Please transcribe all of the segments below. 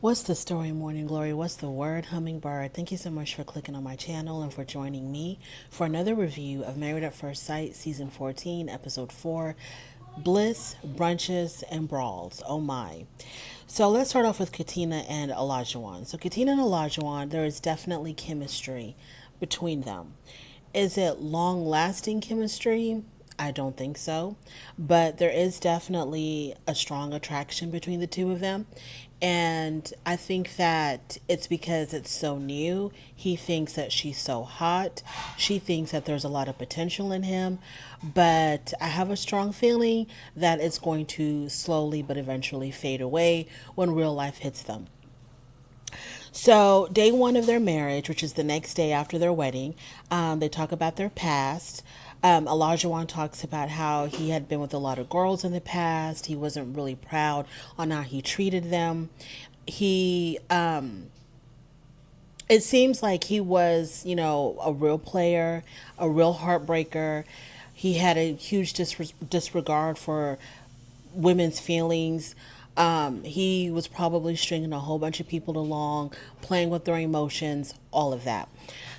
What's the story, Morning Glory? What's the word, Hummingbird? Thank you so much for clicking on my channel and for joining me for another review of Married at First Sight, Season 14, Episode 4, Bliss, Brunches, and Brawls. Oh my. So let's start off with Katina and Elijah Wan. So Katina and Elijah Wan, there is definitely chemistry between them. Is it long-lasting chemistry? I don't think so. But there is definitely a strong attraction between the two of them. And I think that it's because it's so new. He thinks that she's so hot. She thinks that there's a lot of potential in him. But I have a strong feeling that it's going to slowly but eventually fade away when real life hits them. So, day one of their marriage, which is the next day after their wedding, they talk about their past. Olajuwon talks about how he had been with a lot of girls in the past. He wasn't really proud on how he treated them. It seems like he was, a real player, a real heartbreaker. He had a huge disregard for women's feelings. He was probably stringing a whole bunch of people along, playing with their emotions, all of that.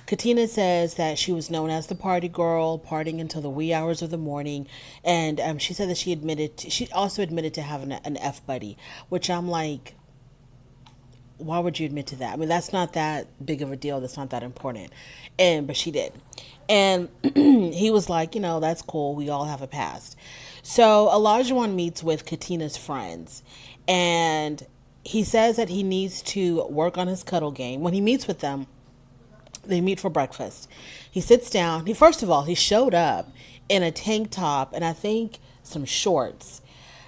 Katina says that she was known as the party girl, partying until the wee hours of the morning, and she said that she also admitted to having an F buddy, which I'm like, why would you admit to that? I mean, that's not that big of a deal. That's not that important. But she did. And he was like, that's cool. We all have a past. So Olajuwon meets with Katina's friends, and he says that he needs to work on his cuddle game. When he meets with them, they meet for breakfast. He sits down. First of all, he showed up in a tank top and I think some shorts.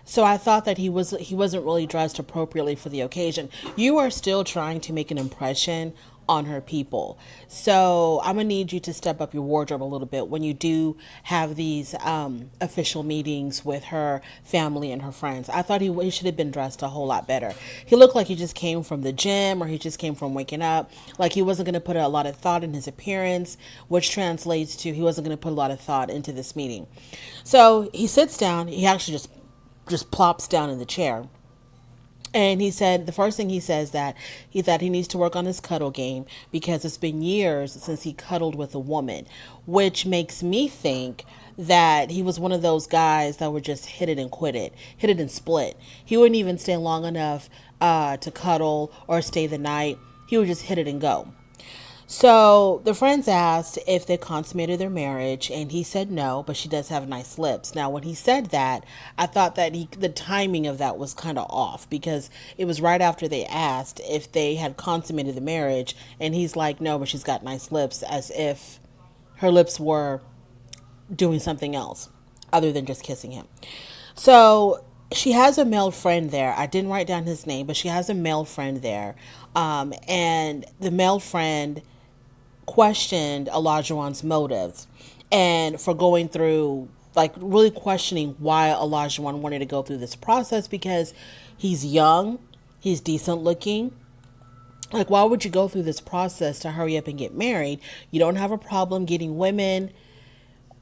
So I thought that he wasn't really dressed appropriately for the occasion. You are still trying to make an impression on her people. So I'm gonna need you to step up your wardrobe a little bit when you do have these official meetings with her family and her friends. I thought he should have been dressed a whole lot better. He looked like he just came from the gym or he just came from waking up. Like he wasn't gonna put a lot of thought in his appearance, which translates to he wasn't gonna put a lot of thought into this meeting. So he sits down. He actually just plops down in the chair. And he said the first thing he says that he needs to work on his cuddle game because it's been years since he cuddled with a woman, which makes me think that he was one of those guys that would just hit it and quit it, hit it and split. He wouldn't even stay long enough to cuddle or stay the night. He would just hit it and go. So the friends asked if they consummated their marriage, and he said no, but she does have nice lips. Now, when he said that, I thought that the timing of that was kind of off because it was right after they asked if they had consummated the marriage, and he's like, no, but she's got nice lips, as if her lips were doing something else other than just kissing him. So she has a male friend there. I didn't write down his name, but she has a male friend there. And the male friend questioned Olajuwon's motives and for going through, like, really questioning why Olajuwon wanted to go through this process because he's young, he's decent looking. Like, why would you go through this process to hurry up and get married? You don't have a problem getting women.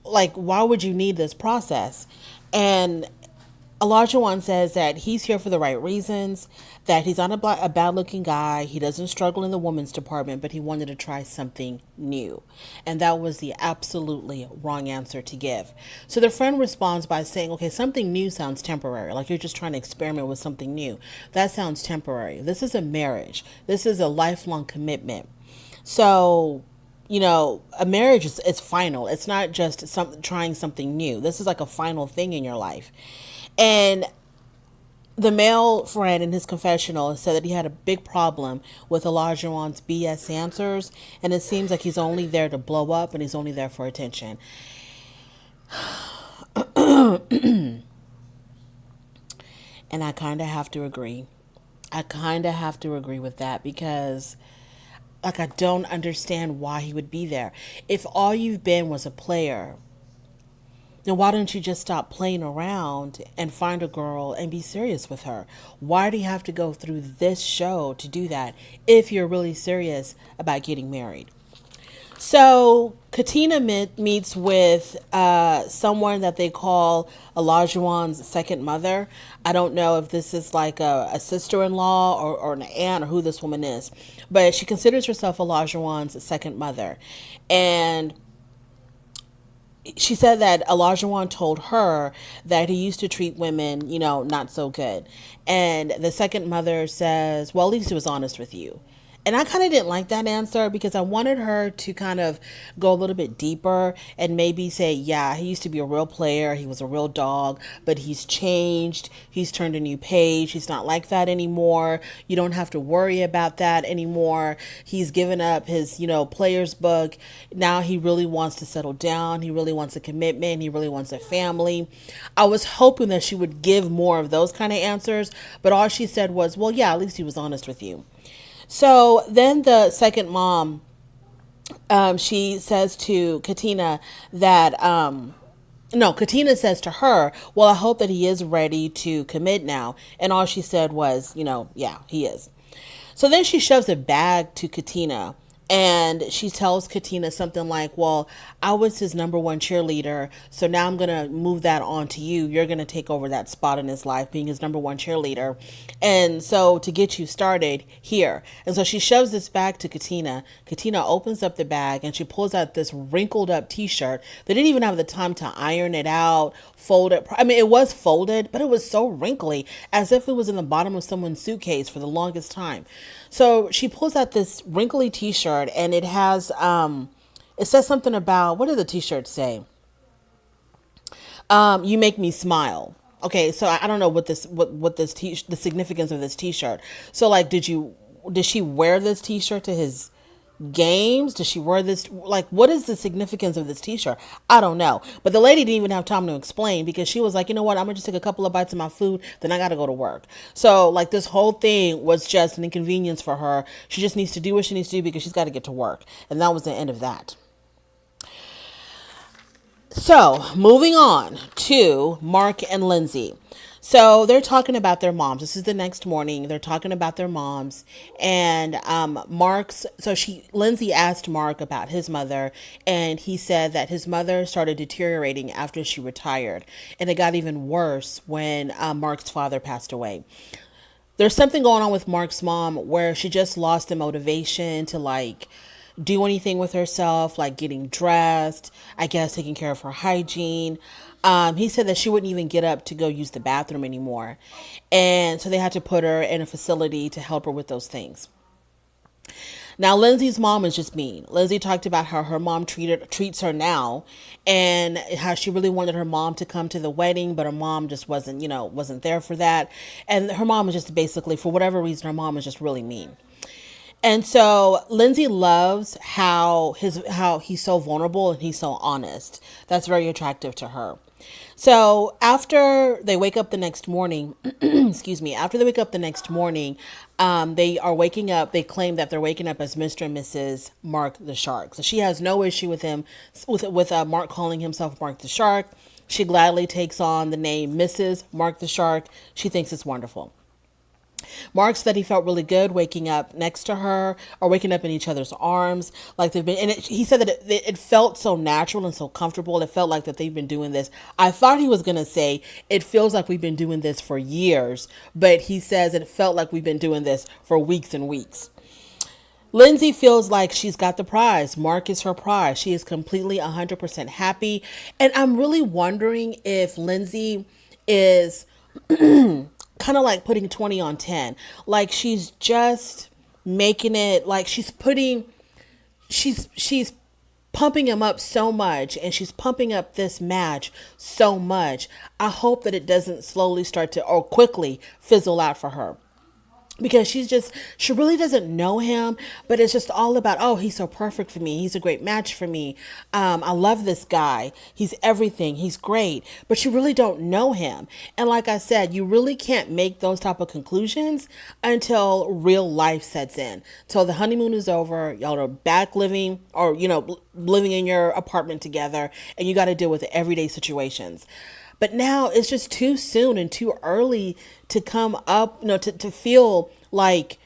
Like, why would you need this process? And Olajuwon says that he's here for the right reasons, that he's not a bad-looking guy. He doesn't struggle in the women's department, but he wanted to try something new. And that was the absolutely wrong answer to give. So the friend responds by saying, okay, something new sounds temporary. Like you're just trying to experiment with something new. That sounds temporary. This is a marriage. This is a lifelong commitment. So a marriage is final. It's not just trying something new. This is like a final thing in your life. And the male friend in his confessional said that he had a big problem with Olajuwon's BS answers, and it seems like he's only there to blow up and he's only there for attention. And I kind of have to agree. I kind of have to agree with that because, like, I don't understand why he would be there. If all you've been was a player, then why don't you just stop playing around and find a girl and be serious with her? Why do you have to go through this show to do that if you're really serious about getting married? So Katina meets with someone that they call Olajuwon's second mother. I don't know if this is like a sister-in-law or an aunt or who this woman is, but she considers herself Olajuwon's second mother. And she said that Olajuwon told her that he used to treat women, not so good. And the second mother says, well, at least he was honest with you. And I kind of didn't like that answer because I wanted her to kind of go a little bit deeper and maybe say, yeah, he used to be a real player. He was a real dog, but he's changed. He's turned a new page. He's not like that anymore. You don't have to worry about that anymore. He's given up his, player's book. Now he really wants to settle down. He really wants a commitment. He really wants a family. I was hoping that she would give more of those kind of answers, but all she said was, well, yeah, at least he was honest with you. So then the second mom, she says to Katina that, no, Katina says to her, well, I hope that he is ready to commit now. And all she said was, yeah, he is. So then she shoves a bag to Katina and she tells Katina something like, well, I was his number one cheerleader, so now I'm going to move that on to you. You're going to take over that spot in his life, being his number one cheerleader. And so to get you started here. And so she shoves this bag to Katina. Katina opens up the bag and she pulls out this wrinkled up t-shirt. They didn't even have the time to iron it out, fold it. I mean, it was folded, but it was so wrinkly, as if it was in the bottom of someone's suitcase for the longest time. So she pulls out this wrinkly t-shirt and it has, it says something about, what did the t-shirt say? You make me smile. Okay, so I don't know what the significance of this t-shirt. So like, did she wear this t-shirt to his games? Does she wear this? Like, what is the significance of this t-shirt? I don't know. But the lady didn't even have time to explain because she was like, you know what? I'm gonna just take a couple of bites of my food, then I gotta go to work. So like, this whole thing was just an inconvenience for her. She just needs to do what she needs to do because she's got to get to work. And that was the end of that. So moving on to Mark and Lindsay. So they're talking about their moms. This is the next morning. They're talking about their moms, and Lindsay asked Mark about his mother, and he said that his mother started deteriorating after she retired, and it got even worse when Mark's father passed away. There's something going on with Mark's mom where she just lost the motivation to like do anything with herself, like getting dressed, I guess taking care of her hygiene. He said that she wouldn't even get up to go use the bathroom anymore. And so they had to put her in a facility to help her with those things. Now, Lindsay's mom is just mean. Lindsay talked about how her mom treats her now and how she really wanted her mom to come to the wedding, but her mom just wasn't there for that. And her mom was just basically, for whatever reason, her mom was just really mean. And so Lindsay loves how he's so vulnerable and he's so honest. That's very attractive to her. So after they wake up the next morning, excuse me, after they wake up the next morning, they are waking up. They claim that they're waking up as Mr. and Mrs. Mark the Shark. So she has no issue with him, with Mark calling himself Mark the Shark. She gladly takes on the name Mrs. Mark the Shark. She thinks it's wonderful. Mark said he felt really good waking up next to her or waking up in each other's arms like they've been. And he said that it felt so natural and so comfortable. It felt like that they've been doing this. I thought he was going to say it feels like we've been doing this for years, but he says it felt like we've been doing this for weeks and weeks. Lindsay feels like she's got the prize. Mark is her prize. She is completely 100% happy. And I'm really wondering if Lindsay is kind of like putting 20 on 10. Like she's just making it like she's pumping him up so much, and she's pumping up this match so much. I hope that it doesn't slowly start to or quickly fizzle out for her. Because she really doesn't know him, but it's just all about, oh, he's so perfect for me. He's a great match for me. I love this guy. He's everything. He's great. But you really don't know him. And like I said, you really can't make those type of conclusions until real life sets in. Till the honeymoon is over, y'all are back living or, living in your apartment together, and you got to deal with the everyday situations. But now it's just too soon and too early to come up, to feel like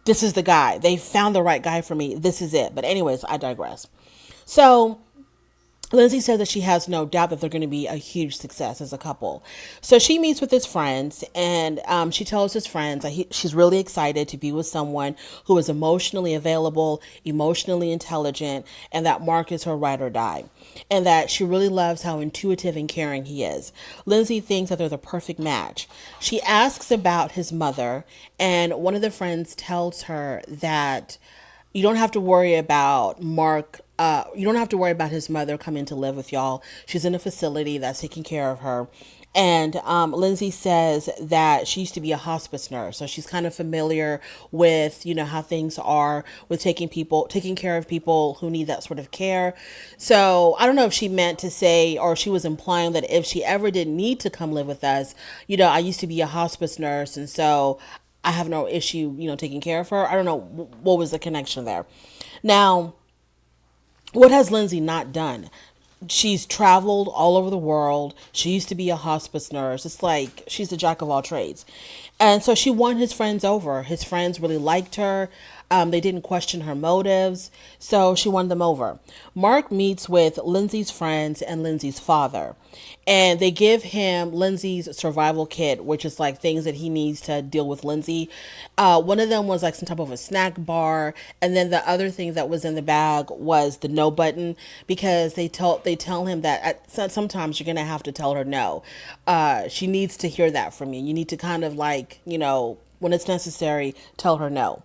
this is the guy. They found the right guy for me. This is it. But anyways, I digress. So Lindsay says that she has no doubt that they're going to be a huge success as a couple. So she meets with his friends, and she tells his friends that she's really excited to be with someone who is emotionally available, emotionally intelligent, and that Mark is her ride or die, and that she really loves how intuitive and caring he is. Lindsay thinks that they're the perfect match. She asks about his mother, and one of the friends tells her that you don't have to worry about Mark. You don't have to worry about his mother coming to live with y'all. She's in a facility that's taking care of her. And Lindsay says that she used to be a hospice nurse, so she's kind of familiar with, how things are with taking care of people who need that sort of care. So I don't know if she meant to say, or she was implying that if she ever did need to come live with us, I used to be a hospice nurse, and so I have no issue, taking care of her. I don't know what was the connection there. Now, what has Lindsay not done? She's traveled all over the world. She used to be a hospice nurse. It's like she's a jack of all trades. And so she won his friends over. His friends really liked her. They didn't question her motives. So she won them over. Mark meets with Lindsay's friends and Lindsay's father. And they give him Lindsay's survival kit, which is like things that he needs to deal with Lindsay. One of them was like some type of a snack bar. And then the other thing that was in the bag was the no button, because they tell him that sometimes you're going to have to tell her no. She needs to hear that from you. You need to kind of like, when it's necessary, tell her no.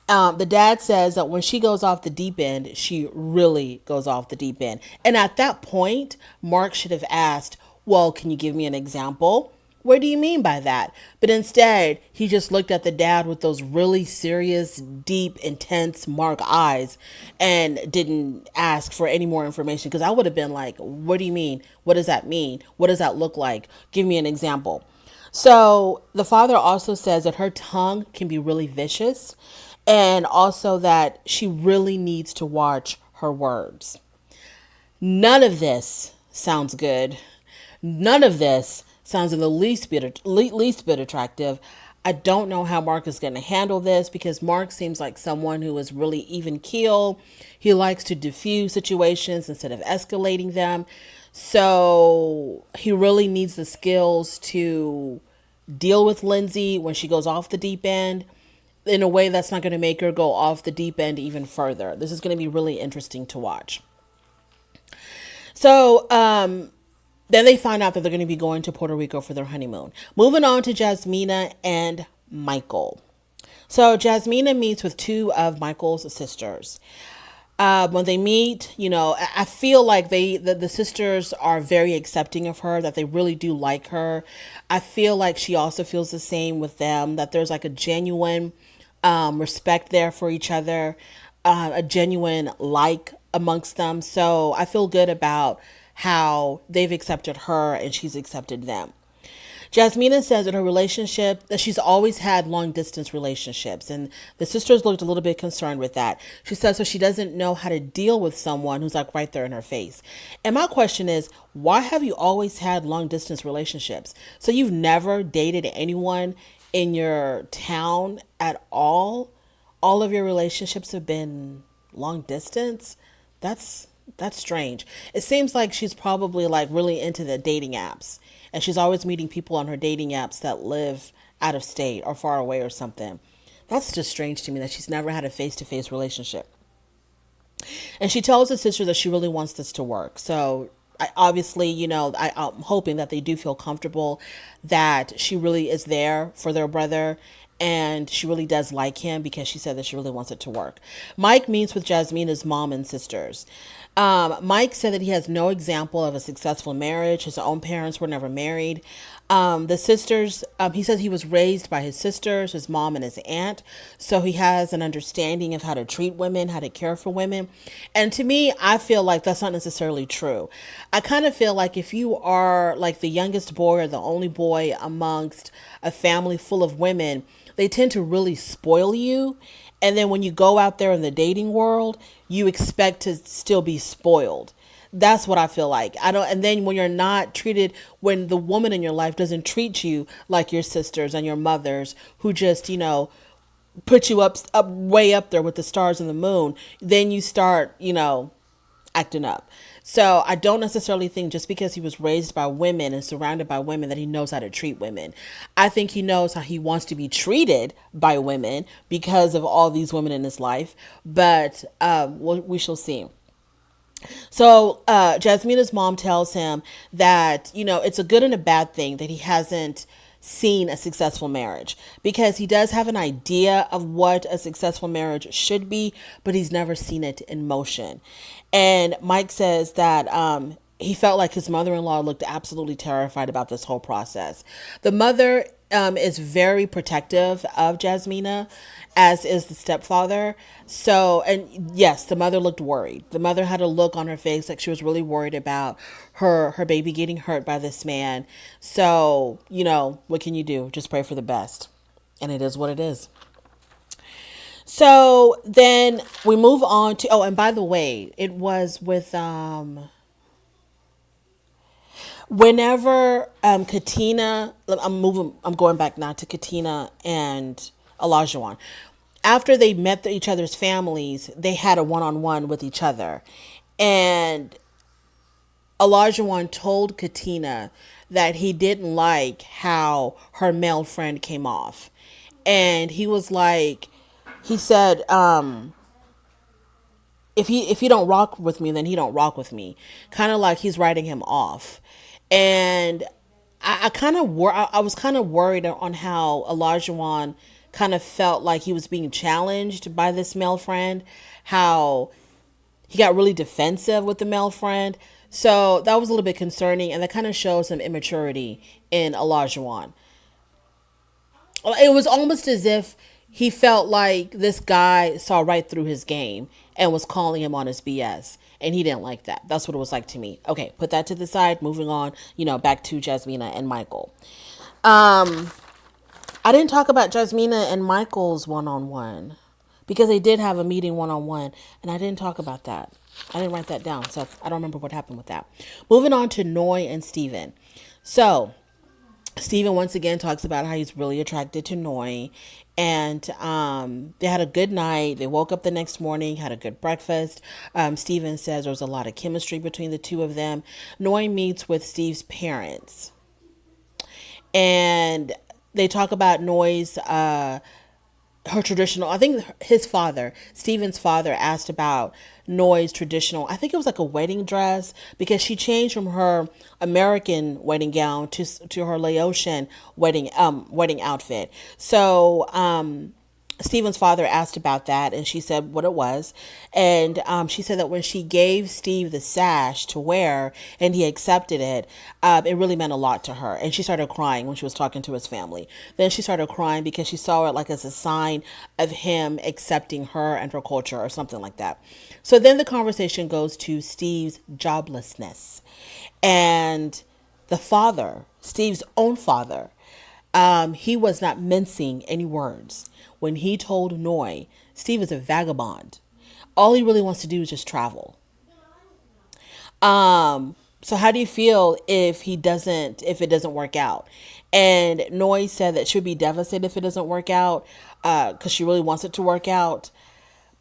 The dad says that when she goes off the deep end, she really goes off the deep end. And at that point, Mark should have asked, well, can you give me an example? What do you mean by that? But instead, he just looked at the dad with those really serious, deep, intense Mark eyes and didn't ask for any more information, because I would have been like, what do you mean? What does that mean? What does that look like? Give me an example. So the father also says that her tongue can be really vicious, and also that she really needs to watch her words. None of this sounds good. None of this sounds in the least bit attractive. I don't know how Mark is going to handle this, because Mark seems like someone who is really even keel. He likes to diffuse situations instead of escalating them. So he really needs the skills to deal with Lindsay when she goes off the deep end in a way that's not going to make her go off the deep end even further. This is going to be really interesting to watch. So, then they find out that they're going to be going to Puerto Rico for their honeymoon. Moving on to Jasmina and Michael. So Jasmina meets with two of Michael's sisters. When they meet, I feel like the sisters are very accepting of her, that they really do like her. I feel like she also feels the same with them, that there's like a genuine respect there for each other, a genuine like amongst them. So I feel good about how they've accepted her and she's accepted them. Jasmina says in her relationship that she's always had long distance relationships, and the sisters looked a little bit concerned with that. She says so she doesn't know how to deal with someone who's like right there in her face. And my question is, why have you always had long distance relationships? So you've never dated anyone in your town at all? All of your relationships have been long distance? That's strange. It seems like she's probably like really into the dating apps, and she's always meeting people on her dating apps that live out of state or far away or something. That's just strange to me, that she's never had a face-to-face relationship. And she tells the sister that she really wants this to work. So I'm hoping that they do feel comfortable, that she really is there for their brother, and she really does like him, because she said that she really wants it to work. Mike meets with Jasmina's mom and sisters. Mike said that he has no example of a successful marriage. His own parents were never married. The sisters, he says he was raised by his sisters, his mom and his aunt. So he has an understanding of how to treat women, how to care for women. And to me, I feel like that's not necessarily true. I kind of feel like if you are like the youngest boy or the only boy amongst a family full of women, they tend to really spoil you. And then when you go out there in the dating world, you expect to still be spoiled. That's what I feel like. And then when you're not treated, when the woman in your life doesn't treat you like your sisters and your mothers, who just, put you up way up there with the stars and the moon, then you start, acting up. So I don't necessarily think just because he was raised by women and surrounded by women that he knows how to treat women. I think he knows how he wants to be treated by women because of all these women in his life. But we shall see. So Jasmina's mom tells him that, it's a good and a bad thing that he hasn't seen a successful marriage, because he does have an idea of what a successful marriage should be, but he's never seen it in motion. And Mike says that he felt like his mother-in-law looked absolutely terrified about this whole process. The mother is very protective of Jasmina, as is the stepfather. So, and yes, the mother looked worried. The mother had a look on her face like she was really worried about her baby getting hurt by this man. So, what can you do? Just pray for the best. And it is what it is. So then we move on to, and by the way, it was with whenever Katina, I'm going back now to Katina and Elijah Wan. After they met each other's families, they had a one-on-one with each other. And Elijah Wan told Katina that he didn't like how her male friend came off. And he was like, he said, if he don't rock with me, then he don't rock with me. Kind of like he's writing him off. And I was kind of worried on how Elijah Wan kind of felt like he was being challenged by this male friend, how he got really defensive with the male friend. So that was a little bit concerning, and that kind of shows some immaturity in Elijah Wan. It was almost as if he felt like this guy saw right through his game and was calling him on his BS. And he didn't like that. That's what it was like to me. Okay, put that to the side. Moving on, back to Jasmina and Michael. I didn't talk about Jasmina and Michael's one-on-one because they did have a meeting one-on-one, and I didn't talk about that. I didn't write that down, so I don't remember what happened with that. Moving on to Noy and Stephen. So Stephen once again talks about how he's really attracted to Noy, and they had a good night. They woke up the next morning, had a good breakfast. Stephen says there was a lot of chemistry between the two of them. Noy meets with Steve's parents, and they talk about Noy's her traditional, I think his father, Stephen's father, asked about Noy's traditional, I think it was like a wedding dress, because she changed from her American wedding gown to her Laotian wedding outfit. So Stephen's father asked about that, and she said what it was. And she said that when she gave Steve the sash to wear and he accepted it, it really meant a lot to her. And she started crying when she was talking to his family. Then she started crying because she saw it like as a sign of him accepting her and her culture or something like that. So then the conversation goes to Steve's joblessness. And the father, Steve's own father, he was not mincing any words when he told Noy, Steve is a vagabond. All he really wants to do is just travel. So how do you feel if it doesn't work out? And Noy said that she'll be devastated if it doesn't work out, because she really wants it to work out.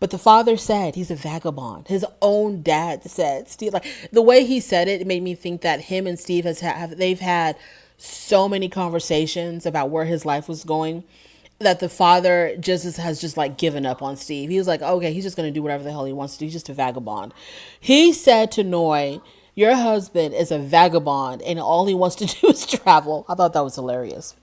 But the father said he's a vagabond. His own dad said, Steve, like the way he said it, it made me think that him and Steve they've had so many conversations about where his life was going, that the father has just like given up on Steve. He was like, okay, he's just going to do whatever the hell he wants to do. He's just a vagabond. He said to Noy, your husband is a vagabond and all he wants to do is travel. I thought that was hilarious.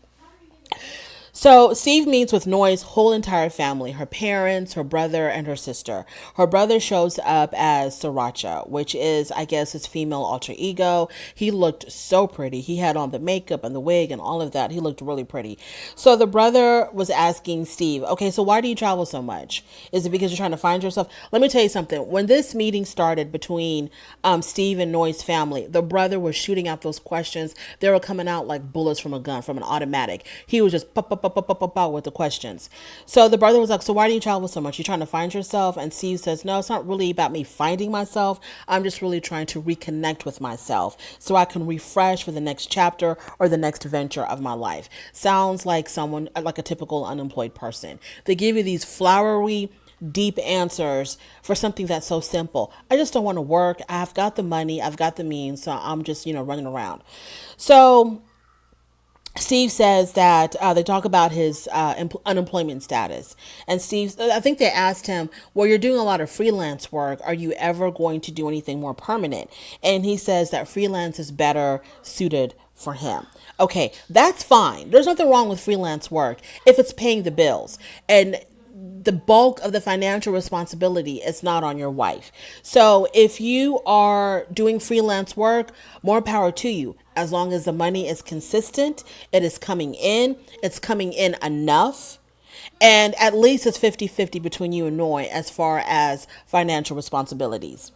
So Steve meets with Noy's whole entire family, her parents, her brother, and her sister. Her brother shows up as Sriracha, which is, I guess, his female alter ego. He looked so pretty. He had on the makeup and the wig and all of that. He looked really pretty. So the brother was asking Steve, okay, so why do you travel so much? Is it because you're trying to find yourself? Let me tell you something. When this meeting started between Steve and Noy's family, the brother was shooting out those questions. They were coming out like bullets from a gun, from an automatic. He was just pop, pop, pop, with the questions. So the brother was like, so why do you travel so much? You're trying to find yourself? And Steve says, no, it's not really about me finding myself. I'm just really trying to reconnect with myself so I can refresh for the next chapter or the next venture of my life. Sounds like someone, like a typical unemployed person. They give you these flowery deep answers for something that's so simple. I just don't want to work. I've got the money. I've got the means. So I'm just, running around. So Steve says that they talk about his unemployment status. And Steve, I think they asked him, well, you're doing a lot of freelance work. Are you ever going to do anything more permanent? And he says that freelance is better suited for him. Okay, that's fine. There's nothing wrong with freelance work if it's paying the bills. And the bulk of the financial responsibility is not on your wife. So if you are doing freelance work, more power to you. As long as the money is consistent, it is coming in, it's coming in enough. And at least it's 50-50 between you and Noy as far as financial responsibilities.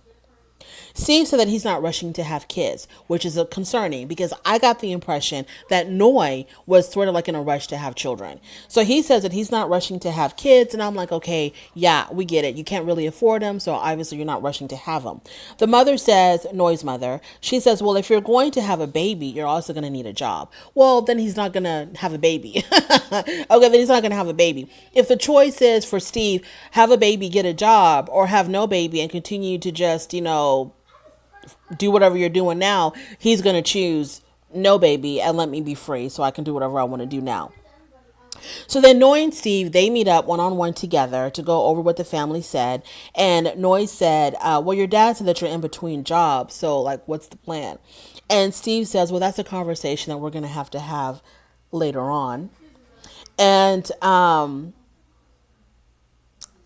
Steve said that he's not rushing to have kids, which is concerning because I got the impression that Noy was sort of like in a rush to have children. So he says that he's not rushing to have kids. And I'm like, okay, yeah, we get it. You can't really afford them. So obviously you're not rushing to have them. The mother says, Noy's mother, she says, well, if you're going to have a baby, you're also going to need a job. Well, then he's not going to have a baby. Okay, then he's not going to have a baby. If the choice is for Steve, have a baby, get a job, or have no baby and continue to just, do whatever you're doing now, he's going to choose no baby and let me be free so I can do whatever I want to do now. So then Noy and Steve, they meet up one-on-one together to go over what the family said. And Noy said, well, your dad said that you're in between jobs. So like, what's the plan? And Steve says, well, that's a conversation that we're going to have later on. And,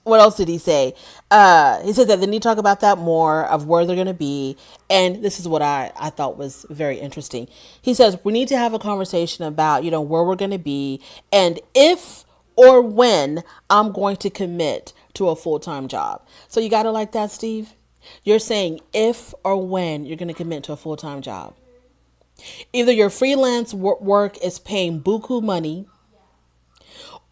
what else did he say? He said that they need to talk about that more of where they're going to be. And this is what I thought was very interesting. He says, we need to have a conversation about, where we're going to be and if or when I'm going to commit to a full-time job. So you got to like that, Steve? You're saying if or when you're going to commit to a full-time job. Either your freelance work is paying buku money,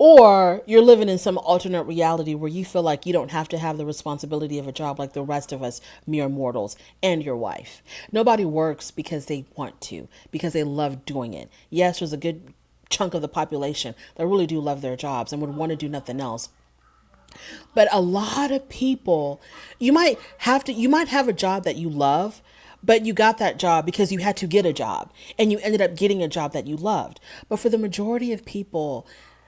or you're living in some alternate reality where you feel like you don't have to have the responsibility of a job like the rest of us mere mortals and your wife. Nobody works because they want to, because they love doing it. Yes, there's a good chunk of the population that really do love their jobs and would want to do nothing else. But a lot of people, you might have a job that you love, but you got that job because you had to get a job and you ended up getting a job that you loved. But for the majority of people,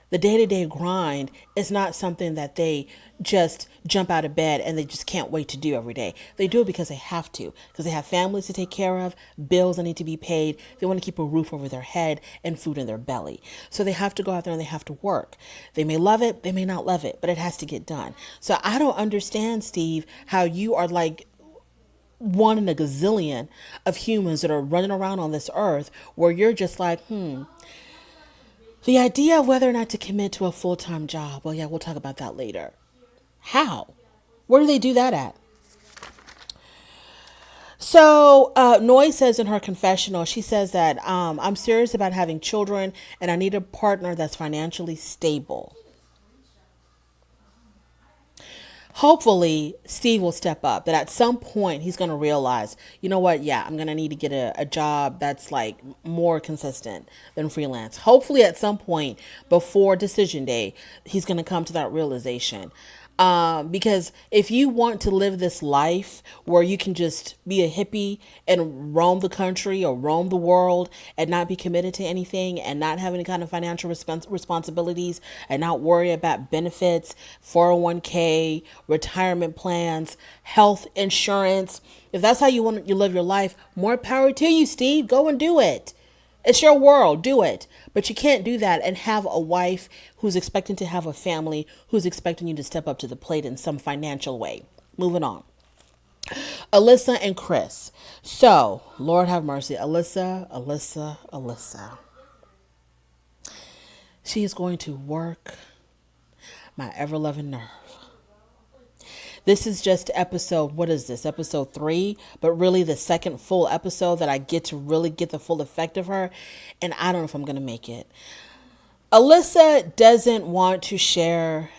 the day-to-day grind is not something that they just jump out of bed and they just can't wait to do every day. They do it because they have to, because they have families to take care of, bills that need to be paid. They want to keep a roof over their head and food in their belly. So they have to go out there and they have to work. They may love it, they may not love it, but it has to get done. So I don't understand, Steve, how you are like one in a gazillion of humans that are running around on this earth where you're just like, the idea of whether or not to commit to a full-time job. Well, yeah, we'll talk about that later. How? Where do they do that at? So Noy says in her confessional, she says that I'm serious about having children and I need a partner that's financially stable. Hopefully, Steve will step up, that at some point he's going to realize, you know what? Yeah, I'm going to need to get a job that's like more consistent than freelance. Hopefully at some point before decision day, he's going to come to that realization. Because if you want to live this life where you can just be a hippie and roam the country or roam the world and not be committed to anything and not have any kind of financial responsibilities and not worry about benefits, 401k, retirement plans, health insurance, if that's how you want to live your life, more power to you, Steve. Go and do it. It's your world. Do it. But you can't do that and have a wife who's expecting to have a family, who's expecting you to step up to the plate in some financial way. Moving on. Alyssa and Chris. So, Lord have mercy. Alyssa. She is going to work my ever-loving nerve. This is just episode, what is this? Episode 3, but really the second full episode that I get to really get the full effect of her. And I don't know if I'm going to make it. Alyssa doesn't want to share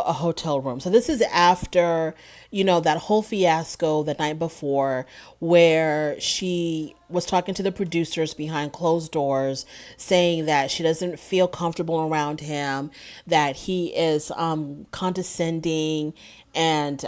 a hotel room. So this is after, that whole fiasco the night before, where she was talking to the producers behind closed doors, saying that she doesn't feel comfortable around him, that he is condescending, and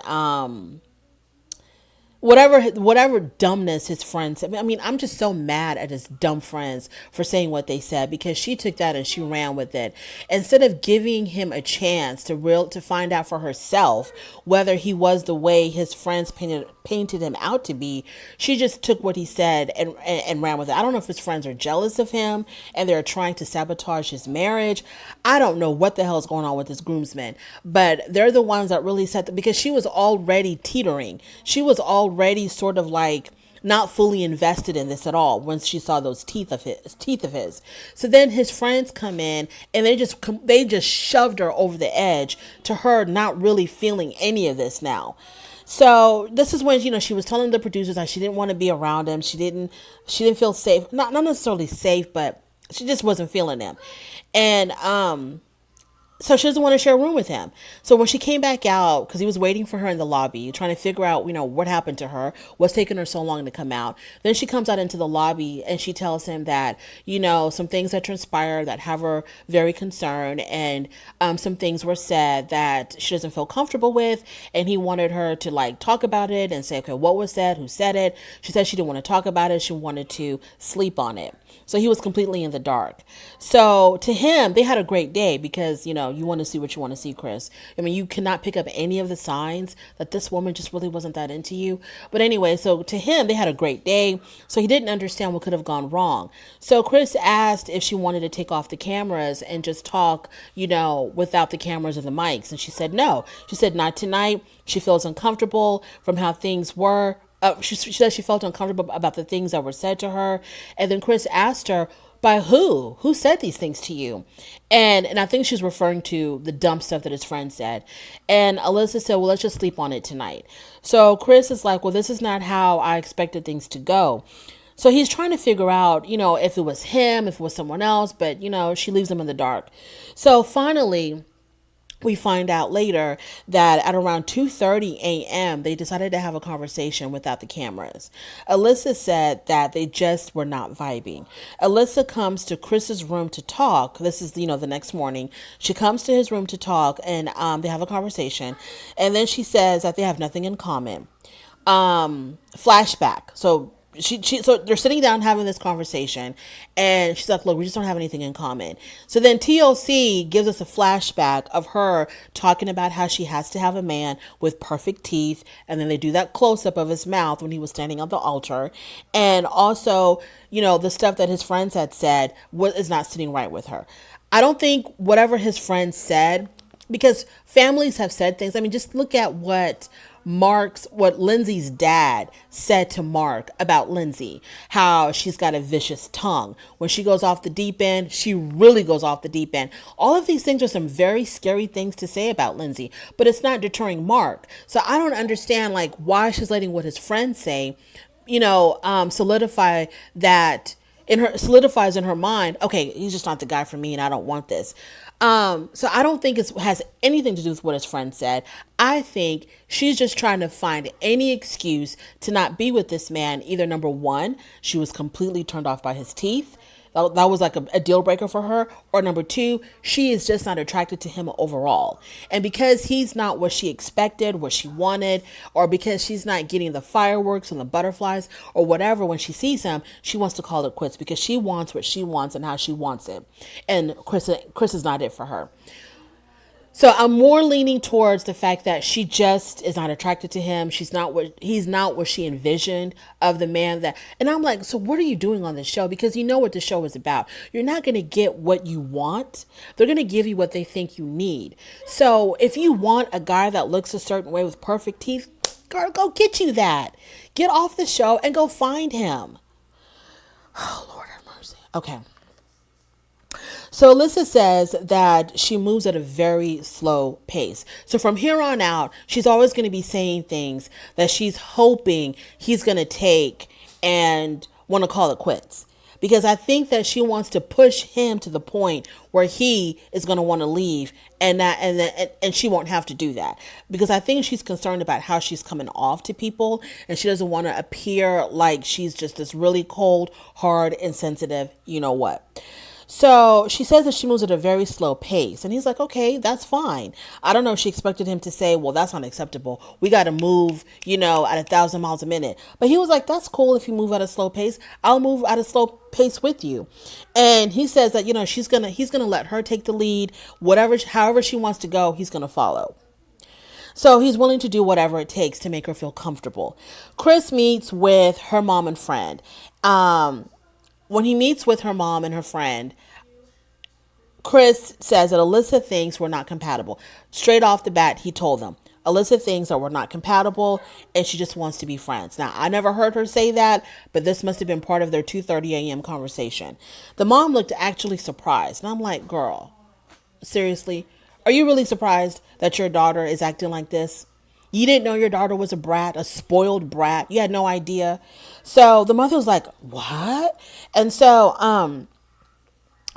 whatever dumbness his friends said. I mean, I'm just so mad at his dumb friends for saying what they said, because she took that and she ran with it. Instead of giving him a chance to find out for herself whether he was the way his friends painted him out to be, she just took what he said and ran with it. I don't know if his friends are jealous of him and they're trying to sabotage his marriage. I don't know what the hell is going on with this groomsmen, but they're the ones that really set because she was already teetering. She was already sort of like not fully invested in this at all once she saw those teeth of his. So then his friends come in and they just shoved her over the edge to her not really feeling any of this now. So this is when, she was telling the producers that she didn't want to be around him. She didn't feel safe. Not necessarily safe, but she just wasn't feeling him. And so she doesn't want to share a room with him. So when she came back out, because he was waiting for her in the lobby, trying to figure out, what happened to her, what's taking her so long to come out. Then she comes out into the lobby and she tells him that, some things that transpired that have her very concerned, and some things were said that she doesn't feel comfortable with. And he wanted her to talk about it and say, okay, what was said? Who said it? She said she didn't want to talk about it. She wanted to sleep on it. So he was completely in the dark. So to him, they had a great day because, you want to see what you want to see, Chris. I mean, you cannot pick up any of the signs that this woman just really wasn't that into you. But anyway, so to him, they had a great day. So he didn't understand what could have gone wrong. So Chris asked if she wanted to take off the cameras and just talk, without the cameras and the mics. And she said no. She said not tonight. She feels uncomfortable from how things were. She said she felt uncomfortable about the things that were said to her. And then Chris asked her, by who? Who said these things to you? And I think she's referring to the dumb stuff that his friend said. And Alyssa said, well, let's just sleep on it tonight. So Chris is like, well, this is not how I expected things to go. So he's trying to figure out, if it was him, if it was someone else, but, she leaves him in the dark. So finally, we find out later that at around 2:30 a.m., they decided to have a conversation without the cameras. Alyssa said that they just were not vibing. Alyssa comes to Chris's room to talk. This is, the next morning. She comes to his room to talk, and they have a conversation. And then she says that they have nothing in common. Flashback. So so they're sitting down having this conversation, and she's like, look, we just don't have anything in common. So then TLC gives us a flashback of her talking about how she has to have a man with perfect teeth. And then they do that close up of his mouth when he was standing on the altar. And also, the stuff that his friends had said is not sitting right with her. I don't think whatever his friends said, because families have said things. I mean, just look at what Lindsay's dad said to Mark about Lindsay, how she's got a vicious tongue. When she goes off the deep end, she really goes off the deep end. All of these things are some very scary things to say about Lindsay, but it's not deterring Mark. So I don't understand why she's letting what his friends say, solidifies in her mind, okay, he's just not the guy for me and I don't want this. So I don't think it has anything to do with what his friend said. I think she's just trying to find any excuse to not be with this man. Either number one, she was completely turned off by his teeth. That was like a deal breaker for her. Or number two, she is just not attracted to him overall. And because he's not what she expected, what she wanted, or because she's not getting the fireworks and the butterflies or whatever when she sees him, she wants to call it quits because she wants what she wants and how she wants it. And Chris is not it for her. So I'm more leaning towards the fact that she just is not attracted to him. He's not what she envisioned of the man and I'm like, so what are you doing on this show? Because you know what the show is about. You're not going to get what you want. They're going to give you what they think you need. So if you want a guy that looks a certain way with perfect teeth, girl, go get you that. Get off the show and go find him. Oh, Lord have mercy. Okay. So Alyssa says that she moves at a very slow pace. So from here on out, she's always going to be saying things that she's hoping he's going to take and want to call it quits. because I think that she wants to push him to the point where he is going to want to leave, and she won't have to do that, because I think she's concerned about how she's coming off to people, and she doesn't want to appear like she's just this really cold, hard, insensitive, you know what. So she says that she moves at a very slow pace. And he's like, okay, that's fine. I don't know if she expected him to say, well, that's unacceptable. We got to move, at 1,000 miles a minute. But he was like, that's cool if you move at a slow pace. I'll move at a slow pace with you. And he says that, he's going to let her take the lead. However she wants to go, he's going to follow. So he's willing to do whatever it takes to make her feel comfortable. Chris meets with her mom and friend. When he meets with her mom and her friend, Chris says that Alyssa thinks we're not compatible. Straight off the bat, he told them, Alyssa thinks that we're not compatible and she just wants to be friends. Now, I never heard her say that, but this must have been part of their 2:30 a.m. conversation. The mom looked actually surprised. And I'm like, girl, seriously? Are you really surprised that your daughter is acting like this? You didn't know your daughter was a brat, a spoiled brat. You had no idea. So the mother was like, what? And so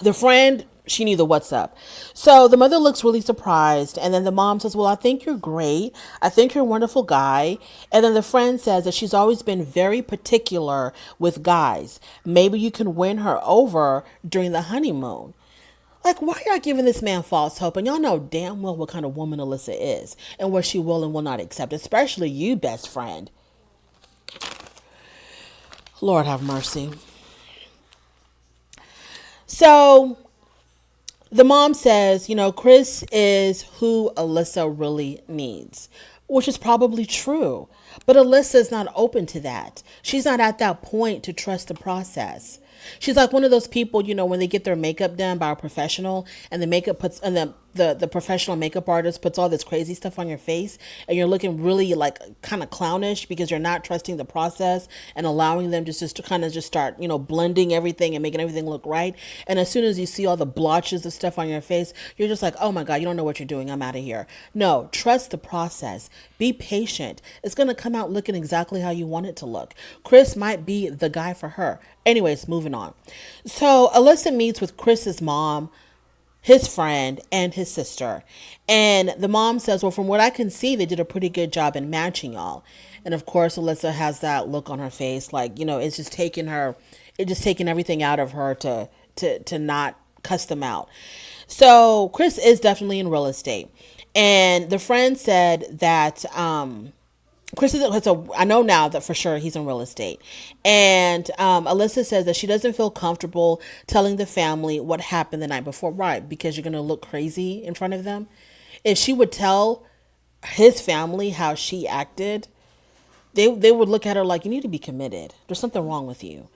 the friend, she knew the what's up. So the mother looks really surprised. And then the mom says, well, I think you're great. I think you're a wonderful guy. And then the friend says that she's always been very particular with guys. Maybe you can win her over during the honeymoon. Like, why are y'all giving this man false hope? And y'all know damn well what kind of woman Alyssa is and what she will and will not accept, especially you, best friend. Lord have mercy. So the mom says, Chris is who Alyssa really needs, which is probably true. But Alyssa is not open to that. She's not at that point to trust the process. She's like one of those people, when they get their makeup done by a professional and the makeup puts, and the professional makeup artist puts all this crazy stuff on your face and you're looking really like kind of clownish because you're not trusting the process and allowing them just to kind of just start, blending everything and making everything look right. And as soon as you see all the blotches of stuff on your face, you're just like, oh my God, you don't know what you're doing. I'm out of here. No, trust the process. Be patient. It's going to come out looking exactly how you want it to look. Chris might be the guy for her. Anyways, moving on. So Alyssa meets with Chris's mom, his friend, and his sister. And the mom says, well, from what I can see, they did a pretty good job in matching y'all. And of course, Alyssa has that look on her face like, it's just taking everything out of her to not cuss them out. So Chris is definitely in real estate. And the friend said that, Chris is, I know now that for sure he's in real estate. And Alyssa says that she doesn't feel comfortable telling the family what happened the night before. Right, because you're going to look crazy in front of them. If she would tell his family how she acted, they would look at her like, you need to be committed. There's something wrong with you.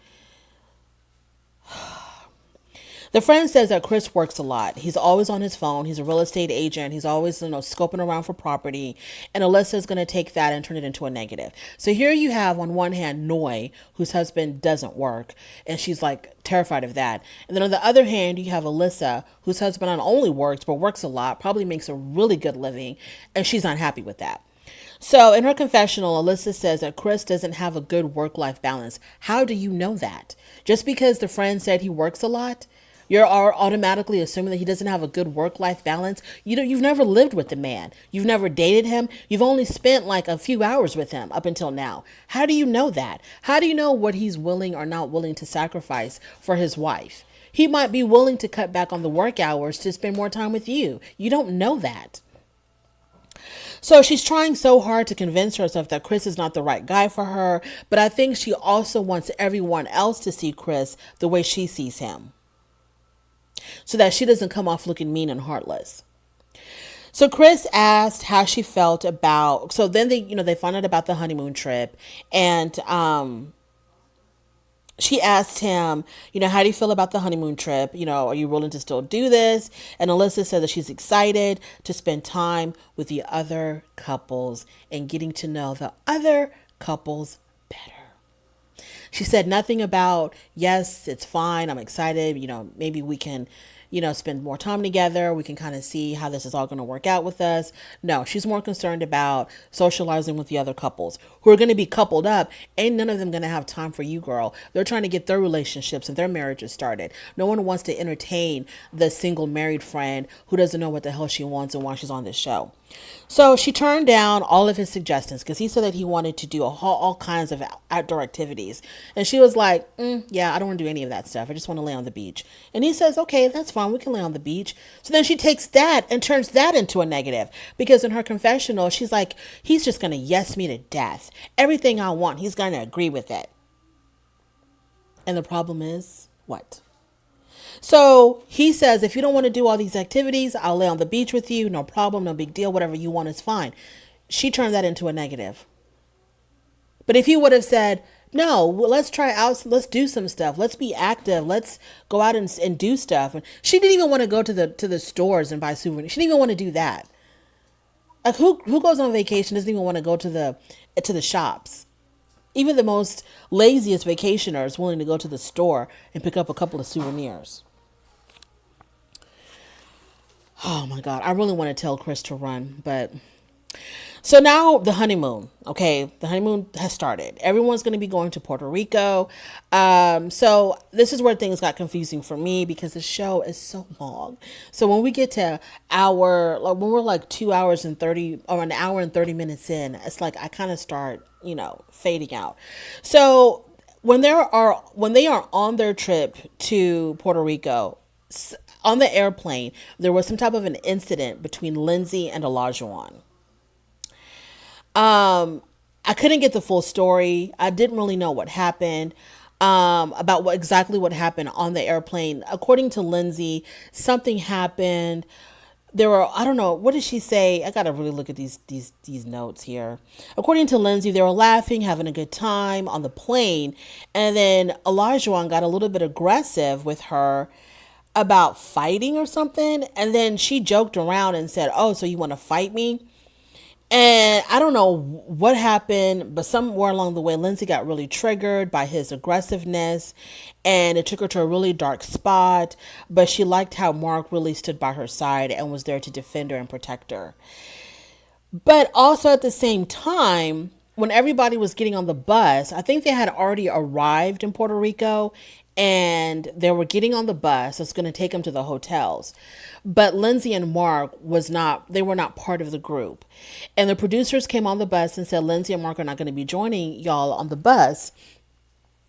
The friend says that Chris works a lot. He's always on his phone. He's a real estate agent. He's always, scoping around for property. And Alyssa is going to take that and turn it into a negative. So here you have on one hand, Noy, whose husband doesn't work. And she's like terrified of that. And then on the other hand, you have Alyssa, whose husband not only works, but works a lot, probably makes a really good living. And she's not happy with that. So in her confessional, Alyssa says that Chris doesn't have a good work-life balance. How do you know that? Just because the friend said he works a lot, you're automatically assuming that he doesn't have a good work-life balance. You've never lived with the man. You've never dated him. You've only spent like a few hours with him up until now. How do you know that? How do you know what he's willing or not willing to sacrifice for his wife? He might be willing to cut back on the work hours to spend more time with you. You don't know that. So she's trying so hard to convince herself that Chris is not the right guy for her. But I think she also wants everyone else to see Chris the way she sees him, so that she doesn't come off looking mean and heartless. So Chris asked how she felt about, so then they found out about the honeymoon trip, and she asked him, how do you feel about the honeymoon trip? Are you willing to still do this? And Alyssa said that she's excited to spend time with the other couples and getting to know the other couples better. She said nothing about, yes, it's fine, I'm excited, maybe we can, spend more time together. We can kind of see how this is all going to work out with us. No, she's more concerned about socializing with the other couples who are going to be coupled up. Ain't none of them going to have time for you, girl. They're trying to get their relationships and their marriages started. No one wants to entertain the single married friend who doesn't know what the hell she wants and why she's on this show. So she turned down all of his suggestions because he said that he wanted to do all kinds of outdoor activities. And she was like, yeah, I don't want to do any of that stuff. I just want to lay on the beach. And he says, okay, that's fine. We can lay on the beach. So then she takes that and turns that into a negative because in her confessional, she's like, he's just going to yes me to death. Everything I want, he's going to agree with it. And the problem is what? So he says, if you don't want to do all these activities, I'll lay on the beach with you. No problem. No big deal. Whatever you want is fine. She turned that into a negative. But if he would have said, no, well, let's try out. Let's do some stuff. Let's be active. Let's go out and do stuff. And she didn't even want to go to the stores and buy souvenirs. She didn't even want to do that. Like who goes on vacation doesn't even want to go to the shops. Even the most laziest vacationer is willing to go to the store and pick up a couple of souvenirs. Oh my God. I really want to tell Chris to run, but so now the honeymoon, okay, the honeymoon has started. Everyone's going to be going to Puerto Rico. So this is where things got confusing for me because the show is so long. So when we get to when we're like 2 hours and 30 or an hour and 30 minutes in, it's like I kind of start, fading out. So when they are on their trip to Puerto Rico, on the airplane, there was some type of an incident between Lindsay and Olajuwon. I couldn't get the full story. I didn't really know what happened, about exactly what happened on the airplane. According to Lindsay, something happened. I don't know, what did she say? I gotta really look at these notes here. According to Lindsay, they were laughing, having a good time on the plane. And then Olajuwon got a little bit aggressive with her about fighting or something. And then she joked around and said, oh, so you want to fight me? And I don't know what happened, but somewhere along the way, Lindsay got really triggered by his aggressiveness and it took her to a really dark spot. But she liked how Mark really stood by her side and was there to defend her and protect her. But also at the same time, when everybody was getting on the bus, I think they had already arrived in Puerto Rico and they were getting on the bus that's going to take them to the hotels. But Lindsay and Mark they were not part of the group. And the producers came on the bus and said, Lindsay and Mark are not going to be joining y'all on the bus.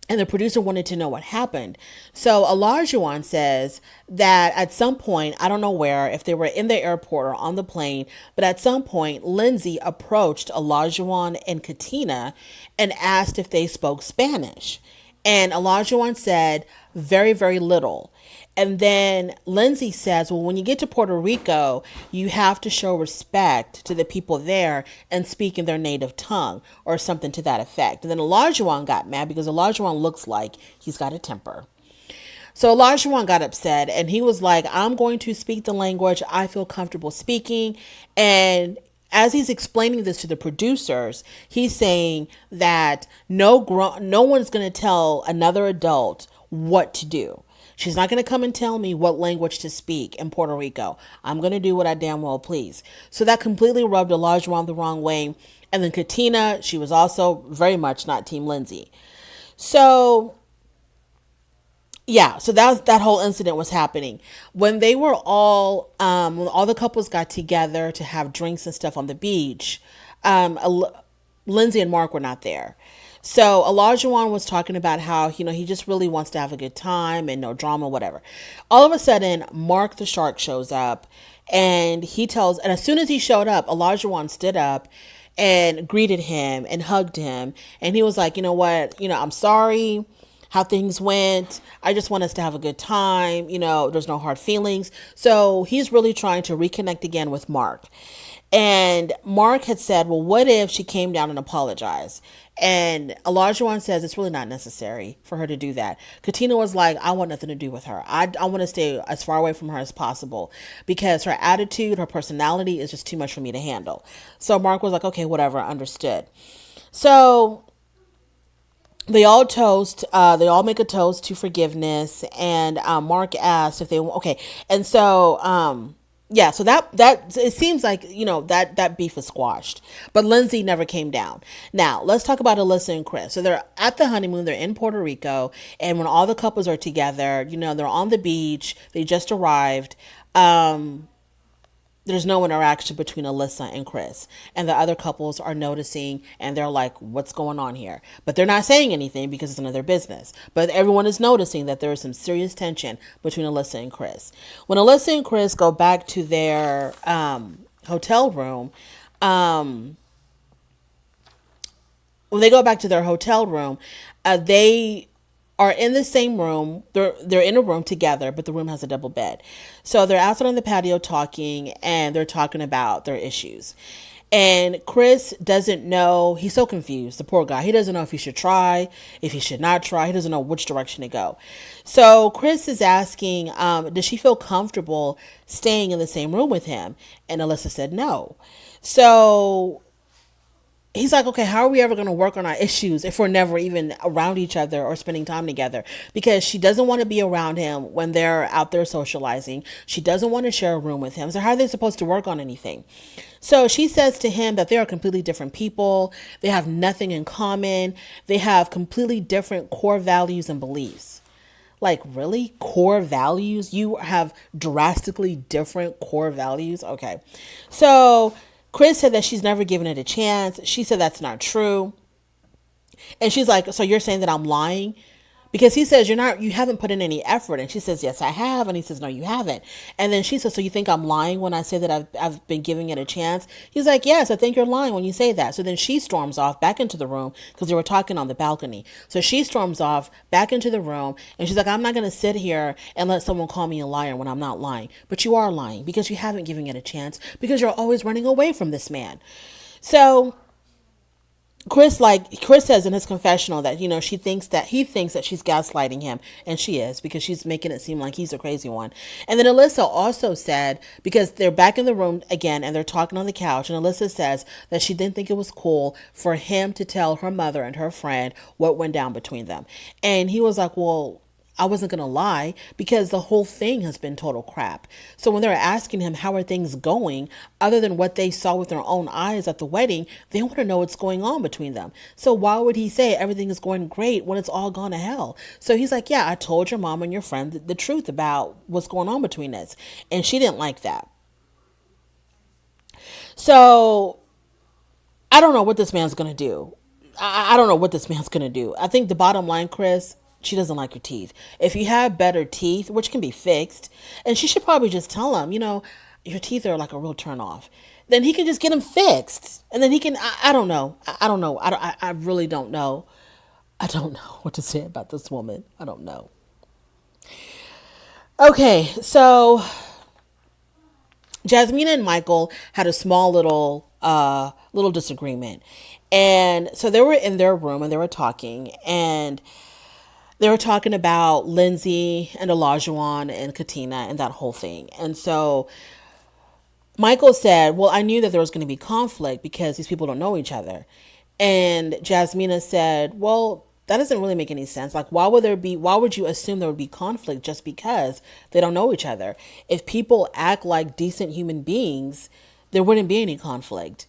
And the producer wanted to know what happened. So Olajuwon says that at some point, I don't know where, if they were in the airport or on the plane, but at some point, Lindsay approached Olajuwon and Katina and asked if they spoke Spanish. And Olajuwon said very, very little. And then Lindsay says, well, when you get to Puerto Rico, you have to show respect to the people there and speak in their native tongue or something to that effect. And then Olajuwon got mad because Olajuwon looks like he's got a temper. So Olajuwon got upset and he was like, I'm going to speak the language I feel comfortable speaking. And as he's explaining this to the producers, he's saying that no one's going to tell another adult what to do. She's not going to come and tell me what language to speak in Puerto Rico. I'm going to do what I damn well please. So that completely rubbed Olajuwon the wrong way. And then Katina, she was also very much not Team Lindsay. So yeah, so that whole incident was happening when they were all when all the couples got together to have drinks and stuff on the beach. Lindsay and Mark were not there. So Olajuwon was talking about how, he just really wants to have a good time and no drama, whatever. All of a sudden, Mark the Shark shows up and and as soon as he showed up, Olajuwon stood up and greeted him and hugged him. And he was like, you know what, I'm sorry how things went. I just want us to have a good time. There's no hard feelings. So he's really trying to reconnect again with Mark. And Mark had said, well, what if she came down and apologized? And Olajuwon says it's really not necessary for her to do that. Katina was like, I want nothing to do with her. I want to stay as far away from her as possible because her attitude, her personality is just too much for me to handle. So Mark was like, okay, whatever, understood. So They all toast. They all make a toast to forgiveness. And Mark asked if they okay. And so yeah, so that it seems like that beef is squashed. But Lindsay never came down. Now let's talk about Alyssa and Chris. So they're at the honeymoon. They're in Puerto Rico, and when all the couples are together, they're on the beach. They just arrived. There's no interaction between Alyssa and Chris. And the other couples are noticing and they're like, what's going on here? But they're not saying anything because it's none of their business. But everyone is noticing that there is some serious tension between Alyssa and Chris. When Alyssa and Chris go back to their hotel room, when they go back to their hotel room, they are in the same room. They're in a room together, but the room has a double bed. So they're outside on the patio talking, and they're talking about their issues. And Chris doesn't know. He's so confused. The poor guy. He doesn't know if he should try, if he should not try. He doesn't know which direction to go. So Chris is asking, does she feel comfortable staying in the same room with him? And Alyssa said no. So he's like, okay, how are we ever going to work on our issues if we're never even around each other or spending time together? Because she doesn't want to be around him when they're out there socializing. She doesn't want to share a room with him. So how are they supposed to work on anything? So she says to him that they are completely different people. They have nothing in common. They have completely different core values and beliefs. Like, really? Core values? You have drastically different core values? Okay. So Chris said that she's never given it a chance. She said that's not true. And she's like, so you're saying that I'm lying? Because he says, you haven't put in any effort. And she says, yes, I have. And he says, no, you haven't. And then she says, so you think I'm lying when I say that I've been giving it a chance? He's like, yes, I think you're lying when you say that. So then she storms off back into the room because they were talking on the balcony. So she storms off back into the room and she's like, I'm not going to sit here and let someone call me a liar when I'm not lying. But you are lying because you haven't given it a chance because you're always running away from this man. So Chris says in his confessional that he thinks that she's gaslighting him, and she is, because she's making it seem like he's a crazy one. And then Alyssa also said, because they're back in the room again and they're talking on the couch, and Alyssa says that she didn't think it was cool for him to tell her mother and her friend what went down between them. And he was like, well, I wasn't going to lie because the whole thing has been total crap. So when they're asking him, how are things going, other than what they saw with their own eyes at the wedding, they want to know what's going on between them. So why would he say everything is going great when it's all gone to hell? So he's like, yeah, I told your mom and your friend the truth about what's going on between us. And she didn't like that. So I don't know what this man's going to do. I don't know what this man's going to do. I think the bottom line, Chris, she doesn't like your teeth. If you have better teeth, which can be fixed, and she should probably just tell him, your teeth are like a real turn off. Then he can just get them fixed. And then he can, I don't know. I don't know. I really don't know. I don't know what to say about this woman. I don't know. Okay, so Jasmina and Michael had a small little disagreement. And so they were in their room and they were talking, and they were talking about Lindsay and Olajuwon and Katina and that whole thing. And so Michael said, well, I knew that there was going to be conflict because these people don't know each other. And Jasmina said, well, that doesn't really make any sense. Like, why would you assume there would be conflict just because they don't know each other? If people act like decent human beings, there wouldn't be any conflict.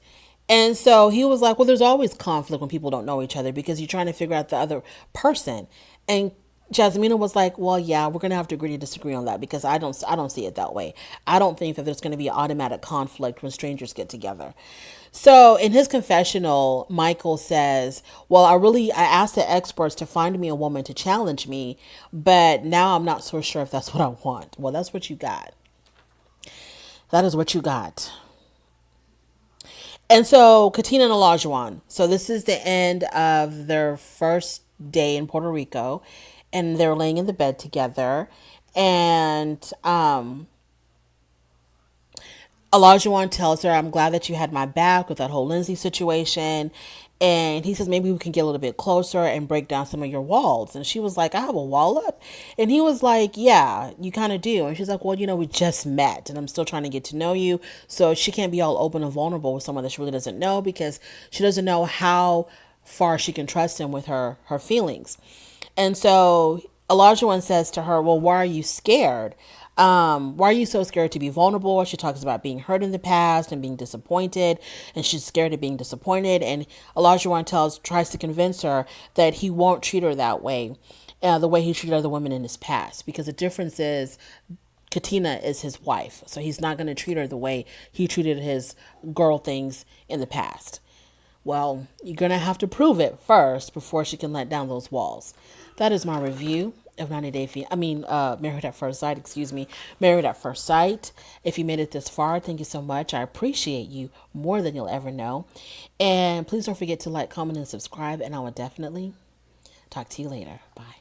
And so he was like, well, there's always conflict when people don't know each other because you're trying to figure out the other person. And Jasmina was like, well, yeah, we're going to have to agree to disagree on that because I don't see it that way. I don't think that there's going to be automatic conflict when strangers get together. So in his confessional, Michael says, well, I asked the experts to find me a woman to challenge me, but now I'm not so sure if that's what I want. Well, that's what you got. That is what you got. And so Katina and Olajuwon. So this is the end of their first day in Puerto Rico, and they're laying in the bed together. And Olajuwon tells her, I'm glad that you had my back with that whole Lindsay situation. And he says, maybe we can get a little bit closer and break down some of your walls. And she was like, I have a wall up. And he was like, yeah, you kind of do. And she's like, well, we just met and I'm still trying to get to know you. So she can't be all open and vulnerable with someone that she really doesn't know because she doesn't know how far she can trust him with her feelings. And so Olajuwon says to her, well, why are you scared? Why are you so scared to be vulnerable? She talks about being hurt in the past and being disappointed, and she's scared of being disappointed. And Olajuwon tries to convince her that he won't treat her that way, the way he treated other women in his past. Because the difference is Katina is his wife, so he's not going to treat her the way he treated his girl things in the past. Well, you're going to have to prove it first before she can let down those walls. That is my review of 90 Day Married at First Sight, excuse me. Married at First Sight. If you made it this far, thank you so much. I appreciate you more than you'll ever know. And please don't forget to like, comment, and subscribe, and I will definitely talk to you later. Bye.